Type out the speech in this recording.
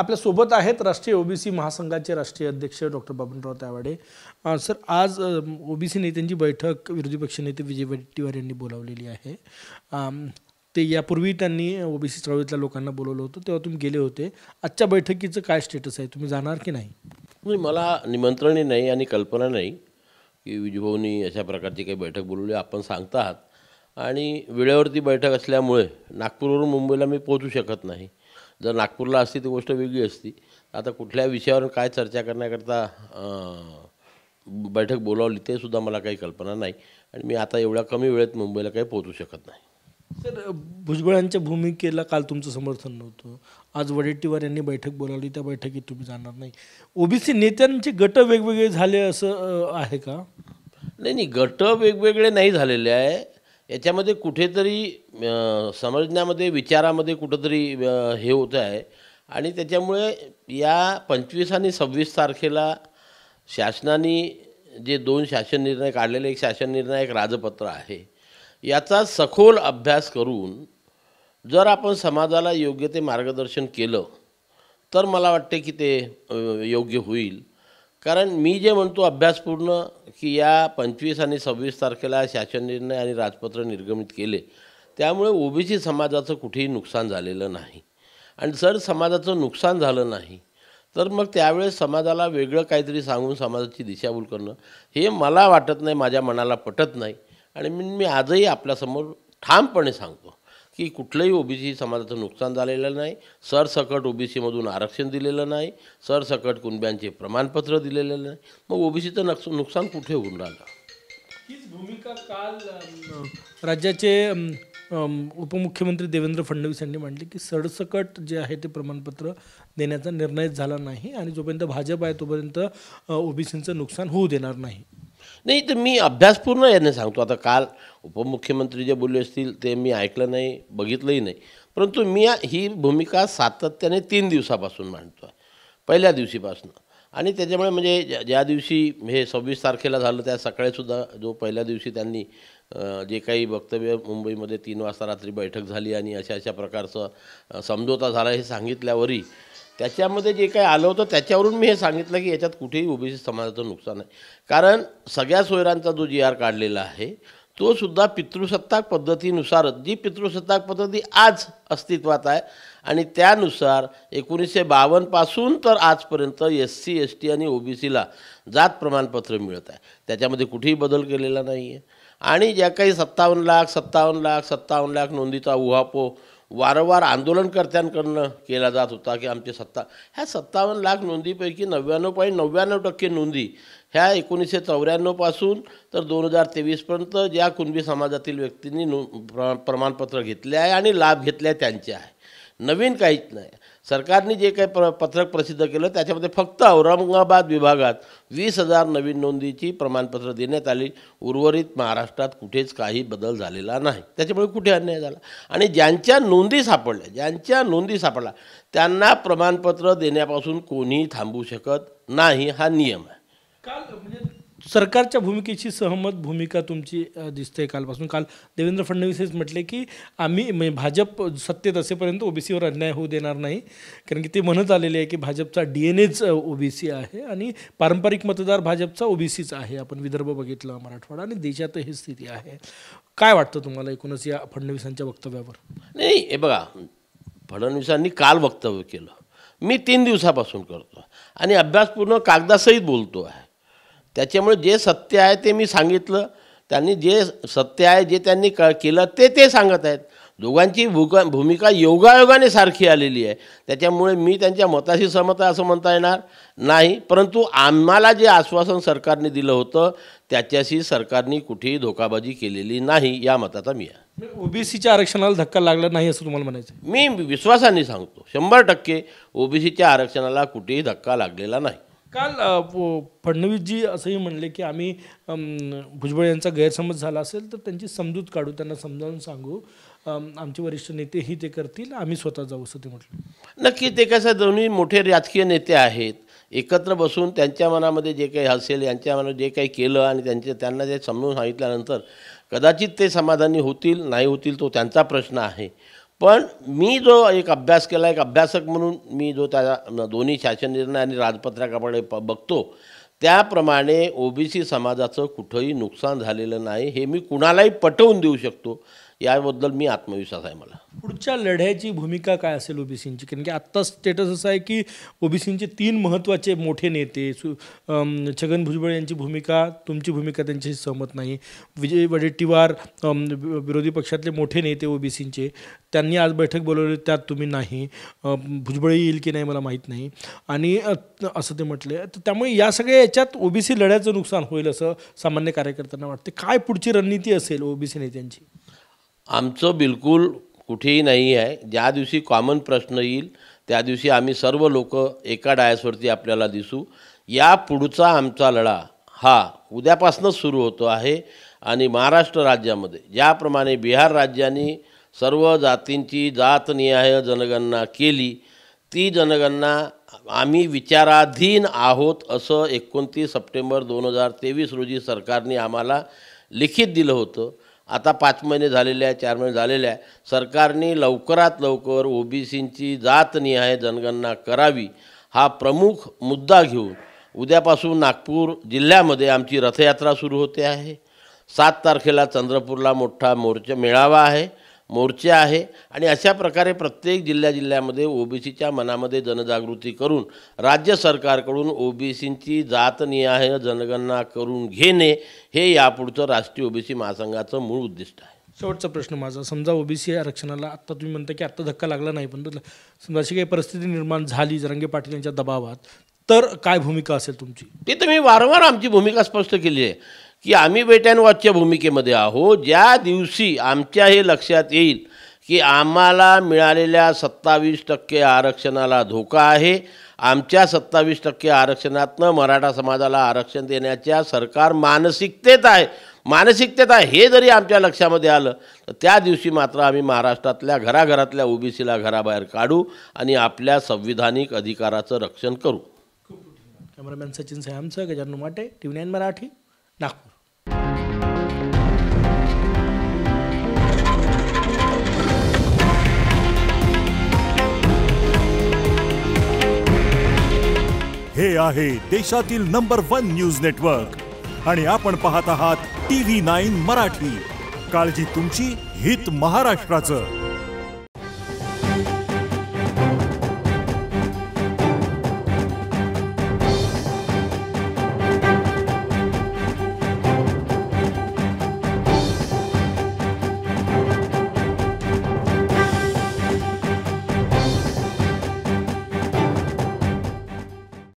आपल्या सोबत आहेत राष्ट्रीय ओबीसी महासंघाचे राष्ट्रीय अध्यक्ष डॉक्टर बबनराव तायवाडे। सर, आज ओबीसी नेत्यांची बैठक विरोधी पक्षनेते विजय वडेट्टीवार यांनी बोलावलेली आहे। ते यापूर्वी त्यांनी ओबीसी चळवळीतल्या लोकांना बोलवलं होतं, तेव्हा तुम्ही गेले होते। आजच्या बैठकीचं काय स्टेटस आहे, तुम्ही जाणार की नाही? मला निमंत्रणही नाही आणि कल्पना नाही की विजयभाऊंनी अशा प्रकारची काही बैठक बोलवली। आपण सांगता आहात आणि वेळेवरती बैठक असल्यामुळे नागपूरवरून मुंबईला मी पोहोचू शकत नाही। जर नागपूरला असती ती गोष्ट वेगळी असती। आता कुठल्या विषयावर काय चर्चा करण्याकरता बैठक बोलावली ते सुद्धा मला काही कल्पना नाही आणि मी आता एवढ्या कमी वेळेत मुंबईला काही पोहोचू शकत नाही। सर, भुजबळांच्या भूमिकेला काल तुमचं समर्थन नव्हतं, आज वडेट्टीवार यांनी बैठक बोलावली, त्या बैठकीत तुम्ही जाणार नाही। ओबीसी नेत्यांचे गट वेगवेगळे झाले असं आहे का? नाही, गट वेगवेगळे नाही झालेले आहे। याच्यामध्ये कुठेतरी समजण्यामध्ये विचारामध्ये कुठेतरी हे होतं आहे आणि त्याच्यामुळे या 25 आणि 26 तारखेला शासनाने जे 2 शासन निर्णय काढलेले, एक शासन निर्णय एक राजपत्र आहे, याचा सखोल अभ्यास करून जर आपण समाजाला योग्य ते मार्गदर्शन केलं तर मला वाटते की ते योग्य होईल। कारण मी जे म्हणतो अभ्यासपूर्ण की या 25 आणि 26 तारखेला शासन निर्णय आणि राजपत्र निर्गमित केले, त्यामुळे ओबीसी समाजाचं कुठेही नुकसान झालेलं नाही आणि जर समाजाचं नुकसान झालं नाही तर मग त्यावेळेस समाजाला वेगळं काहीतरी सांगून समाजाची दिशाभूल करणं हे मला वाटत नाही, माझ्या मनाला पटत नाही। आणि मी आजही आपल्यासमोर ठामपणे सांगतो की कुठलंही ओबीसी समाजाचं नुकसान झालेलं नाही। सरसकट ओबीसीमधून आरक्षण दिलेलं नाही, सरसकट कुणब्यांचे प्रमाणपत्र दिलेलं नाही, मग ओबीसीचं नुकसान कुठे होऊन राहिलं? हीच भूमिका काल राज्याचे उपमुख्यमंत्री देवेंद्र फडणवीस यांनी मांडली की सरसकट जे आहे ते प्रमाणपत्र देण्याचा निर्णय झाला नाही आणि जोपर्यंत भाजप आहे तोपर्यंत ओबीसींचं नुकसान होऊ देणार नाही। नाही, तर मी अभ्यासपूर्ण याने सांगतो। आता काल उपमुख्यमंत्री जे बोलले असतील ते मी ऐकलं नाही, बघितलंही नाही, परंतु मी ही भूमिका सातत्याने 3 दिवसापासून मांडतो आहे, पहिल्या दिवशीपासून। आणि त्याच्यामुळे म्हणजे ज्या दिवशी हे 26 तारखेला झालं त्या सकाळीसुद्धा जो पहिल्या दिवशी त्यांनी जे काही वक्तव्य मुंबईमध्ये 3 वाजता रात्री बैठक झाली आणि अशा प्रकारचं समझोता झाला हे सांगितल्यावरही त्याच्यामध्ये जे काही आलं होतं त्याच्यावरून मी हे सांगितलं की याच्यात कुठेही ओबीसी समाजाचं नुकसान आहे। कारण सगळ्या सोयरांचा जो GR काढलेला आहे तो सुद्धा पितृसत्ताक पद्धतीनुसारच, जी पितृसत्ताक पद्धती आज अस्तित्वात आहे आणि त्यानुसार 1952 पासून तर आजपर्यंत SC ST आणि ओबीसीला जात प्रमाणपत्र मिळत आहे, त्याच्यामध्ये कुठेही बदल केलेला नाही आहे। आणि ज्या काही 57 लाख नोंदीचा उहापोह वारंवार आंदोलनकर्त्यांकडून केला जात होता की आमचे ह्या 57 लाख नोंदीपैकी 99.99% नोंदी ह्या 1994 पासून तर 2023पर्यंत ज्या कुणबी समाजातील व्यक्तींनी प्रमाणपत्र घेतले आहे आणि लाभ घेतले त्यांचे आहे, नवीन काहीच नाही। सरकारने जे काही पत्रक प्रसिद्ध केलं त्याच्यामध्ये फक्त औरंगाबाद विभागात 20,000 नवीन नोंदीची प्रमाणपत्र देण्यात आली, उर्वरित महाराष्ट्रात कुठेच काही बदल झालेला नाही। त्याच्यामुळे कुठे अन्याय झाला आणि ज्यांच्या नोंदी सापडल्या त्यांना प्रमाणपत्र देण्यापासून कोणीही थांबू शकत नाही, हा नियम आहे। काल म्हणजे सरकारच्या भूमिकेची सहमत भूमिका तुमची दिसते कालपासून। काल देवेंद्र फडणवीस हेच म्हटले की आम्ही भाजप सत्तेत असेपर्यंत ओबीसीवर अन्याय होऊ देणार नाही, कारण की ते म्हणत आलेले आहे की भाजपचा DNAच ओबीसी आहे आणि पारंपरिक मतदार भाजपचा ओबीसीच आहे। आपण विदर्भ बघितलं, मराठवाडा आणि देशात ही स्थिती आहे। काय वाटतं तुम्हाला एकूणच या फडणवीसांच्या वक्तव्यावर? नाही, हे बघा, फडणवीसांनी काल वक्तव्य केलं, मी 3 दिवसापासून करतो आणि अभ्यासपूर्ण कागदासहित बोलतो आहे। त्याच्यामुळे जे सत्य आहे ते मी सांगितलं, त्यांनी जे सत्य आहे जे त्यांनी केलं ते सांगत आहेत। दोघांची भूमिका योगायोगाने सारखी आलेली आहे, त्याच्यामुळे मी त्यांच्या मताशी सहमत आहे असं म्हणता येणार नाही। परंतु आम्हाला जे आश्वासन सरकारने दिलं होतं त्याच्याशी सरकारने कुठेही धोकाबाजी केलेली नाही, या मताचा मी आहे। ओबीसीच्या आरक्षणाला धक्का लागला नाही असं तुम्हाला म्हणायचं? मी विश्वासाने सांगतो 100% ओबीसीच्या आरक्षणाला कुठेही धक्का लागलेला नाही। काल फडणवीसजी असंही म्हणले की आम्ही भुजबळ यांचा गैरसमज झाला असेल तर त्यांची समजूत काढू, त्यांना समजावून सांगू, आमचे वरिष्ठ नेतेही ते करतील, आम्ही स्वतः जाऊ असं ते म्हटलं। नक्की, ते कसं दोन्ही मोठे राजकीय नेते आहेत, एकत्र बसून त्यांच्या मनामध्ये जे काही असेल, यांच्या मनात जे काही केलं आणि त्यांना जे समजून सांगितल्यानंतर कदाचित ते समाधानी होतील, नाही होतील तो त्यांचा प्रश्न आहे। पण मी जो एक अभ्यास केला, एक अभ्यासक म्हणून मी जो त्या दोन्ही शासन निर्णय आणि राजपत्रकाकडे बघतो, त्याप्रमाणे ओबीसी समाजाचं कुठंही नुकसान झालेलं नाही हे मी कुणालाही पटवून देऊ शकतो. याबद्दल मी आत्मविश्वास आहे मला. पुढच्या लढ्याची भूमिका काय असेल ओबीसींची? कारण की आत्ता स्टेटस असं आहे की ओबीसींचे 3 महत्त्वाचे मोठे नेते छगन भुजबळ यांची भूमिका, तुमची भूमिका त्यांच्याशी सहमत नाही. विजय वडेट्टीवार विरोधी पक्षातले मोठे नेते ओबीसींचे, त्यांनी आज बैठक बोलवली, त्यात तुम्ही नाही. भुजबळ येईल की नाही मला माहीत नाही आणि असं ते म्हटले. तर त्यामुळे या सगळ्या याच्यात ओबीसी लढ्याचं नुकसान होईल असं सामान्य कार्यकर्त्यांना वाटते. काय पुढची रणनीती असेल ओबीसी नेत्यांची? आमचं बिलकुल कुठेही नाही आहे. ज्या दिवशी कॉमन प्रश्न येईल त्या दिवशी आम्ही सर्व लोक एका डायसवरती आपल्याला दिसू. या पुढचा आमचा लढा हा उद्यापासूनच सुरू होतो आहे आणि महाराष्ट्र राज्यामध्ये ज्याप्रमाणे बिहार राज्याने सर्व जातींची जातनिहाय जनगणना केली, ती जनगणना आम्ही विचाराधीन आहोत असं 29 सप्टेंबर 2023 रोजी सरकारने आम्हाला लिखित दिलं होतं. आता 5 महिने झालेले आहे, 4 महिने झालेले आहे. सरकारने लवकरात लवकर ओबीसींची जातनिहाय जनगणना करावी हा प्रमुख मुद्दा घेऊन उद्यापासून नागपूर जिल्ह्यामध्ये आमची रथयात्रा सुरू होते आहे. 7 तारखेला चंद्रपूरला मोठा मोर्चा आहे आणि अशा प्रकारे प्रत्येक जिल्ह्यामध्ये ओबीसीच्या मनामध्ये जनजागृती करून राज्य सरकारकडून ओबीसींची जातनिहाय जनगणना करून घेणे हे यापुढचं राष्ट्रीय ओबीसी महासंघाचं मूळ उद्दिष्ट आहे. शेवटचा प्रश्न माझा, समजा ओबीसी आरक्षणाला आत्ता तुम्ही म्हणता की आत्ता धक्का लागला नाही, पण समजा अशी काही परिस्थिती निर्माण झाली जरांगे पाटील यांच्या दबावात, तर काय भूमिका असेल तुमची? ते तर मी वारंवार आमची भूमिका स्पष्ट केली आहे की आम्ही वेट अँड वॉचच्या भूमिकेमध्ये आहोत. ज्या दिवशी आमच्या हे लक्षात येईल की आम्हाला मिळालेल्या 27% आरक्षणाला धोका आहे, आमच्या 27% आरक्षणातनं मराठा समाजाला आरक्षण देण्याच्या सरकार मानसिकतेत आहे हे जरी आमच्या लक्षामध्ये आलं तर त्या दिवशी मात्र आम्ही महाराष्ट्रातल्या घराघरातल्या ओबीसीला घराबाहेर काढू आणि आपल्या संविधानिक अधिकाराचं रक्षण करू. कॅमेरामॅन सचिन सयामसह गजानन माटे, TV9 मराठी, नागपूर. हे आहे देशातील नंबर 1 न्यूज नेटवर्क आणि आपण पाहत आहात TV9 मराठी. काळजी तुमची, हित महाराष्ट्राचं.